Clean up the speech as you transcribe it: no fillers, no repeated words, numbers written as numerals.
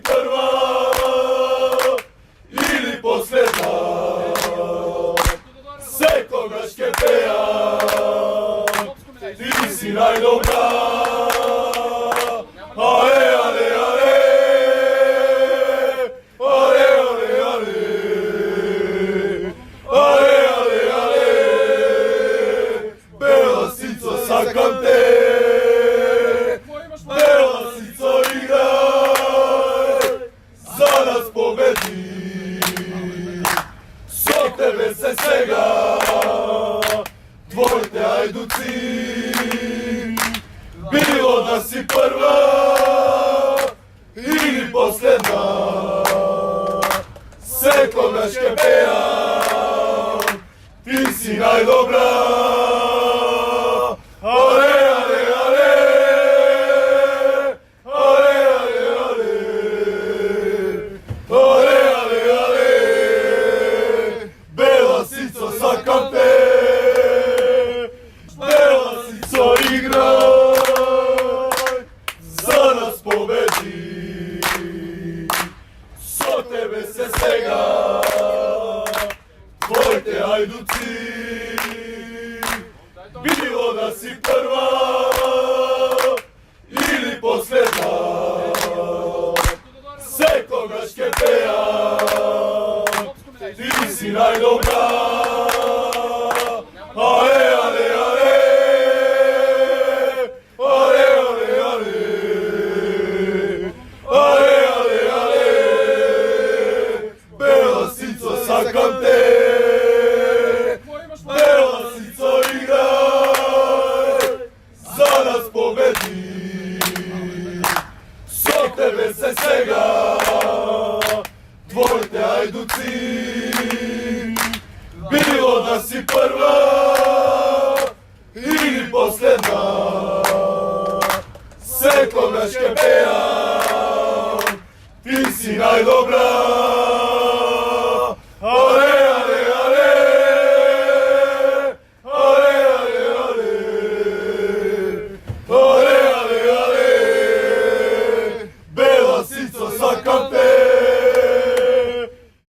prva ili posljedna, sve koga škepeja, ti si najdobra. Ale, ale, ale, ale, ale, ale, ale, ale, ale, bela sico sakam te, bela sico igraj, za nas pobedi, so tebe se svega, tvoj te ajduci, bilo da si prva ili posljedna, sve koga škepeja, ti si najdobra. Ale, ale, ale, ale, ale, ale, ale, ale, ale, bela sico sakam te, bela sico igraj, za nas pobedi, so tebe se svega, tvoj te ajduci, bilo da si prva ili posljedna, sve koga škepeja, ti si najdobra. Ale, ale, ale, ale, ale, ale, ale, ale, ale, bela sico sakam te, bela sico igraj, za nas pobedi, so tebe se svega, tvoj te ajduci, bilo da si prva ili posljedna, sve koga škepeja,